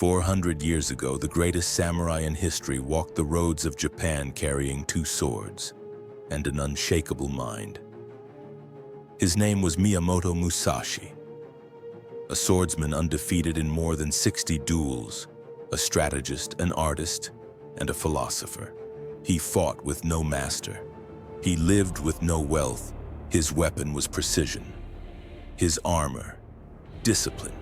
400 years ago, the greatest samurai in history walked the roads of Japan carrying 2 swords and an unshakable mind. His name was Miyamoto Musashi, a swordsman undefeated in more than 60 duels, a strategist, an artist, and a philosopher. He fought with no master. He lived with no wealth. His weapon was precision, his armor, discipline.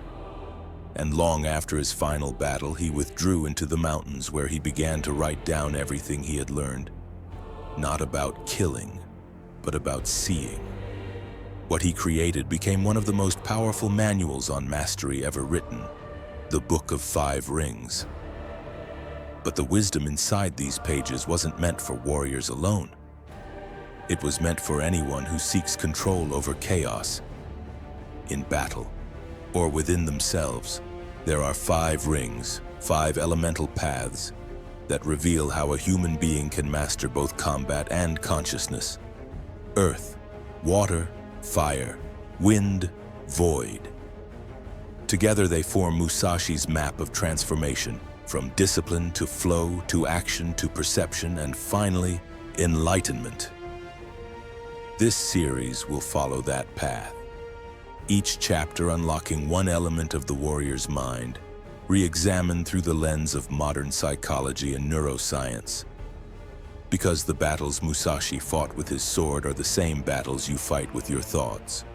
And long after his final battle, he withdrew into the mountains where he began to write down everything he had learned. Not about killing, but about seeing. What he created became one of the most powerful manuals on mastery ever written, the Book of 5 Rings. But the wisdom inside these pages wasn't meant for warriors alone. It was meant for anyone who seeks control over chaos. In battle, or within themselves, there are 5 rings, 5 elemental paths that reveal how a human being can master both combat and consciousness. Earth, water, fire, wind, void. Together they form Musashi's map of transformation, from discipline to flow to action to perception and finally, enlightenment. This series will follow that path, each chapter unlocking one element of the warrior's mind, re-examined through the lens of modern psychology and neuroscience. Because the battles Musashi fought with his sword are the same battles you fight with your thoughts.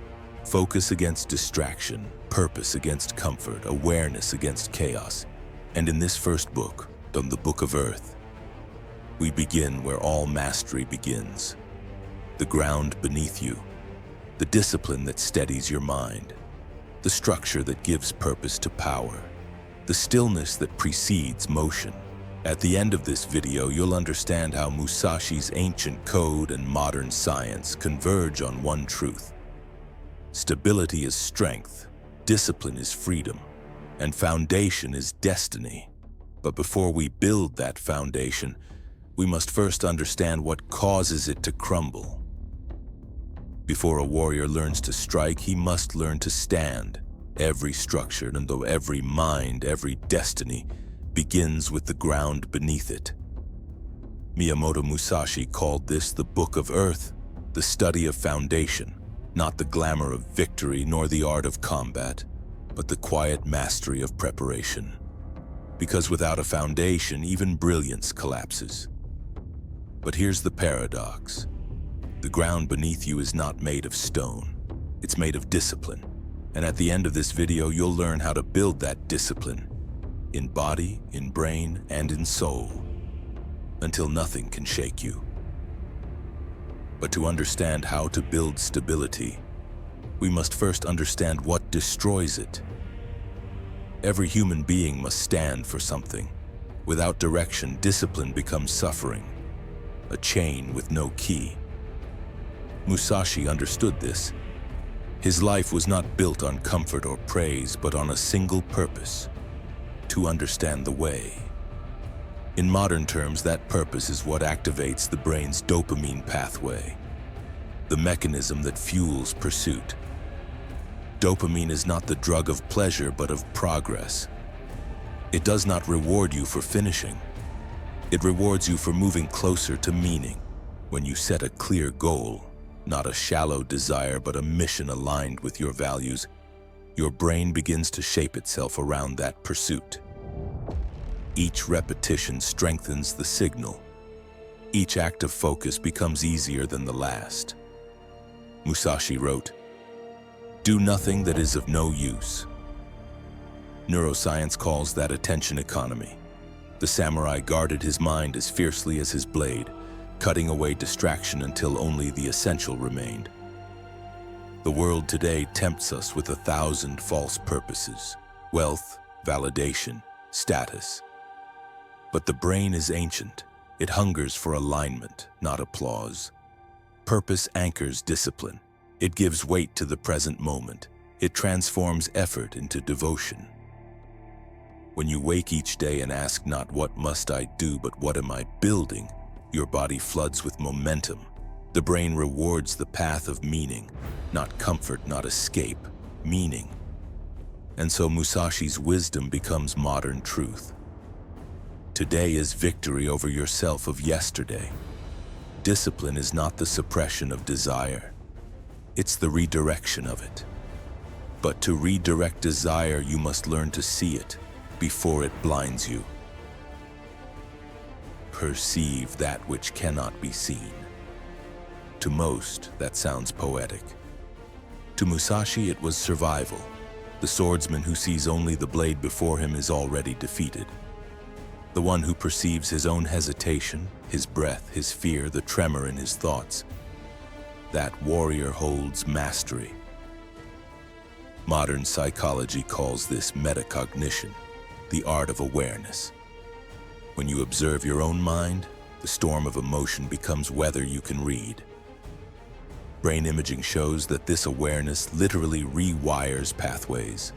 Focus against distraction, purpose against comfort, awareness against chaos. And in this first book, on the Book of Earth, we begin where all mastery begins. The ground beneath you, the discipline that steadies your mind, the structure that gives purpose to power, the stillness that precedes motion. At the end of this video, you'll understand how Musashi's ancient code and modern science converge on one truth. Stability is strength, discipline is freedom, and foundation is destiny. But before we build that foundation, we must first understand what causes it to crumble. Before a warrior learns to strike, he must learn to stand. Every structure, and though every mind, every destiny, begins with the ground beneath it. Miyamoto Musashi called this the Book of Earth, the study of foundation, not the glamour of victory nor the art of combat, but the quiet mastery of preparation. Because without a foundation, even brilliance collapses. But here's the paradox. The ground beneath you is not made of stone. It's made of discipline. And at the end of this video, you'll learn how to build that discipline in body, in brain, and in soul, until nothing can shake you. But to understand how to build stability, we must first understand what destroys it. Every human being must stand for something. Without direction, discipline becomes suffering, a chain with no key. Musashi understood this. His life was not built on comfort or praise, but on a single purpose: to understand the way. In modern terms, that purpose is what activates the brain's dopamine pathway, the mechanism that fuels pursuit. Dopamine is not the drug of pleasure, but of progress. It does not reward you for finishing. It rewards you for moving closer to meaning. When you set a clear goal, not a shallow desire, but a mission aligned with your values, your brain begins to shape itself around that pursuit. Each repetition strengthens the signal. Each act of focus becomes easier than the last. Musashi wrote, "Do nothing that is of no use." Neuroscience calls that attention economy. The samurai guarded his mind as fiercely as his blade, cutting away distraction until only the essential remained. The world today tempts us with 1,000 false purposes: wealth, validation, status. But the brain is ancient. It hungers for alignment, not applause. Purpose anchors discipline. It gives weight to the present moment. It transforms effort into devotion. When you wake each day and ask not "what must I do," but "what am I building?" your body floods with momentum. The brain rewards the path of meaning, not comfort, not escape, meaning. And so Musashi's wisdom becomes modern truth. Today is victory over yourself of yesterday. Discipline is not the suppression of desire. It's the redirection of it. But to redirect desire, you must learn to see it before it blinds you. Perceive that which cannot be seen. To most, that sounds poetic. To Musashi, it was survival. The swordsman who sees only the blade before him is already defeated. The one who perceives his own hesitation, his breath, his fear, the tremor in his thoughts, that warrior holds mastery. Modern psychology calls this metacognition, the art of awareness. When you observe your own mind, the storm of emotion becomes weather you can read. Brain imaging shows that this awareness literally rewires pathways.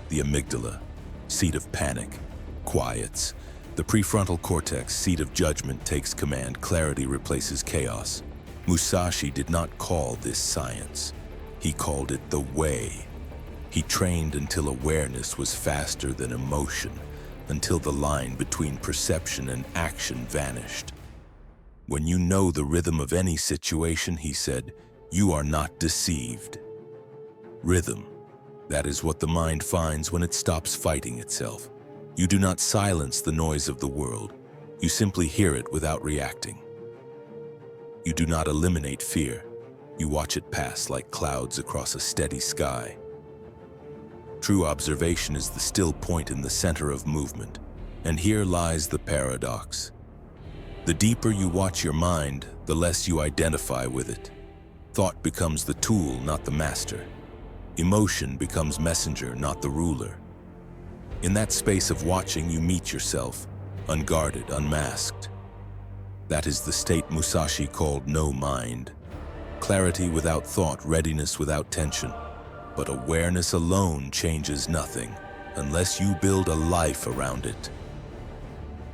The amygdala, seat of panic, quiets. The prefrontal cortex, seat of judgment, takes command. Clarity replaces chaos. Musashi did not call this science. He called it the way. He trained until awareness was faster than emotion, until the line between perception and action vanished. When you know the rhythm of any situation, he said, you are not deceived. Rhythm, that is what the mind finds when it stops fighting itself. You do not silence the noise of the world. You simply hear it without reacting. You do not eliminate fear. You watch it pass like clouds across a steady sky. True observation is the still point in the center of movement, and here lies the paradox. The deeper you watch your mind, the less you identify with it. Thought becomes the tool, not the master. Emotion becomes messenger, not the ruler. In that space of watching, you meet yourself, unguarded, unmasked. That is the state Musashi called no mind. Clarity without thought, readiness without tension. But awareness alone changes nothing, unless you build a life around it.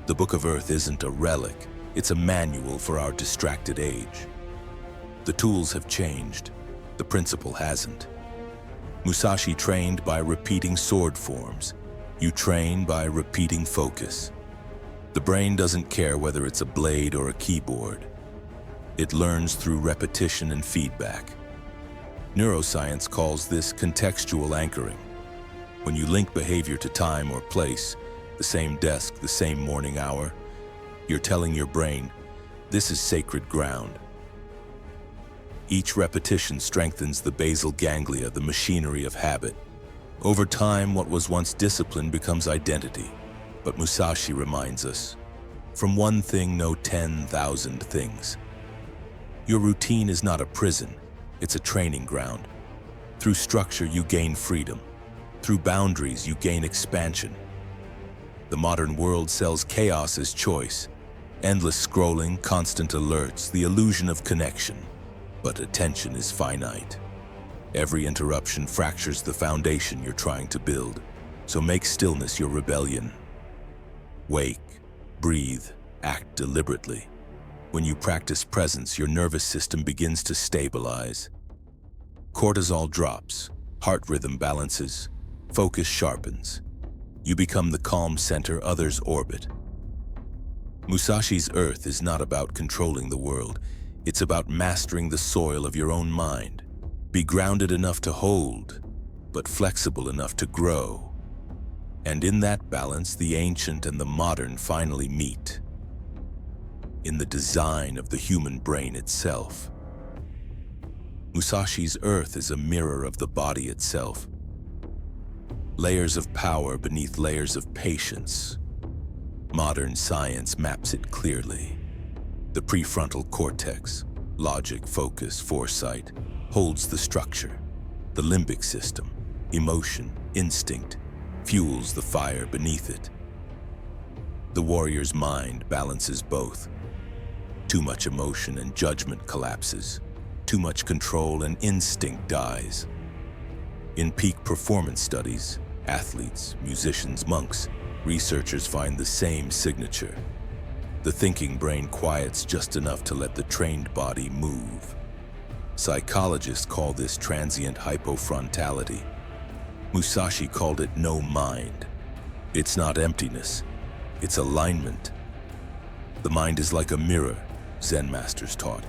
The Book of Earth isn't a relic, it's a manual for our distracted age. The tools have changed, the principle hasn't. Musashi trained by repeating sword forms. You train by repeating focus. The brain doesn't care whether it's a blade or a keyboard. It learns through repetition and feedback. Neuroscience calls this contextual anchoring. When you link behavior to time or place, the same desk, the same morning hour, you're telling your brain, this is sacred ground. Each repetition strengthens the basal ganglia, the machinery of habit. Over time, what was once discipline becomes identity. But Musashi reminds us, from one thing know 10,000 things. Your routine is not a prison, it's a training ground. Through structure, you gain freedom. Through boundaries, you gain expansion. The modern world sells chaos as choice. Endless scrolling, constant alerts, the illusion of connection. But attention is finite. Every interruption fractures the foundation you're trying to build. So make stillness your rebellion. Wake, breathe, act deliberately. When you practice presence, your nervous system begins to stabilize. Cortisol drops, heart rhythm balances, focus sharpens. You become the calm center others orbit. Musashi's Earth is not about controlling the world. It's about mastering the soil of your own mind. Be grounded enough to hold, but flexible enough to grow. And in that balance, the ancient and the modern finally meet. In the design of the human brain itself. Musashi's Earth is a mirror of the body itself. Layers of power beneath layers of patience. Modern science maps it clearly. The prefrontal cortex, logic, focus, foresight, holds the structure. The limbic system, emotion, instinct, fuels the fire beneath it. The warrior's mind balances both. Too much emotion and judgment collapses. Too much control and instinct dies. In peak performance studies, athletes, musicians, monks, researchers find the same signature. The thinking brain quiets just enough to let the trained body move. Psychologists call this transient hypofrontality. Musashi called it no mind. It's not emptiness, it's alignment. The mind is like a mirror, Zen masters taught.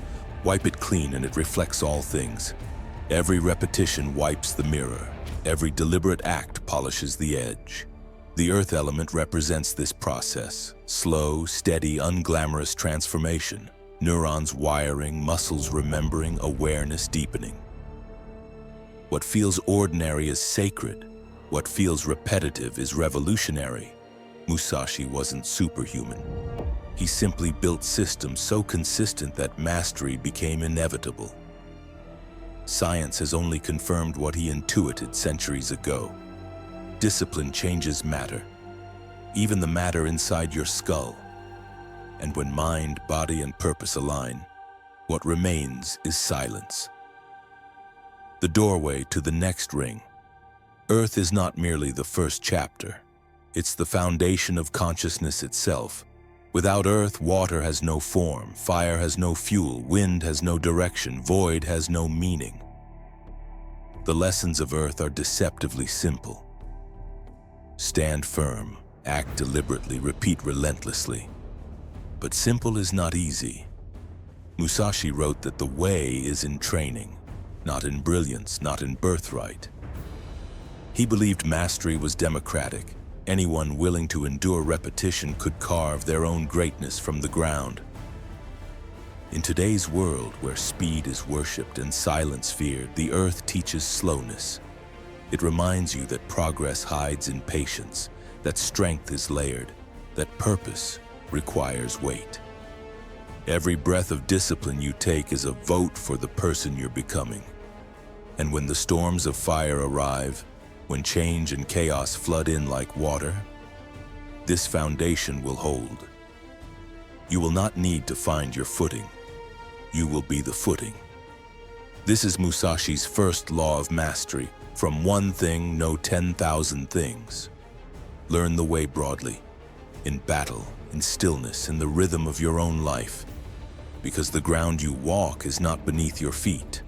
Wipe it clean and it reflects all things. Every repetition wipes the mirror. Every deliberate act polishes the edge. The earth element represents this process. Slow, steady, unglamorous transformation. Neurons wiring, muscles remembering, awareness deepening. What feels ordinary is sacred. What feels repetitive is revolutionary. Musashi wasn't superhuman. He simply built systems so consistent that mastery became inevitable. Science has only confirmed what he intuited centuries ago. Discipline changes matter, even the matter inside your skull. And when mind, body, and purpose align, what remains is silence. The doorway to the next ring. Earth is not merely the first chapter. It's the foundation of consciousness itself. Without earth, water has no form, fire has no fuel, wind has no direction, void has no meaning. The lessons of earth are deceptively simple. Stand firm, act deliberately, repeat relentlessly. But simple is not easy. Musashi wrote that the way is in training, not in brilliance, not in birthright. He believed mastery was democratic. Anyone willing to endure repetition could carve their own greatness from the ground. In today's world, where speed is worshipped and silence feared, the earth teaches slowness. It reminds you that progress hides in patience, that strength is layered, that purpose requires weight. Every breath of discipline you take is a vote for the person you're becoming. And when the storms of fire arrive, when change and chaos flood in like water, this foundation will hold. You will not need to find your footing. You will be the footing. This is Musashi's first law of mastery. From one thing, know 10,000 things. Learn the way broadly, in battle, in stillness, in the rhythm of your own life. Because the ground you walk is not beneath your feet.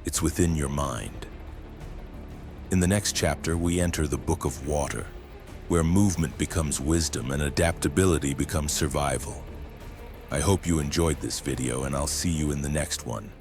It's within your mind. In the next chapter, we enter the Book of Water, where movement becomes wisdom and adaptability becomes survival. I hope you enjoyed this video, and I'll see you in the next one.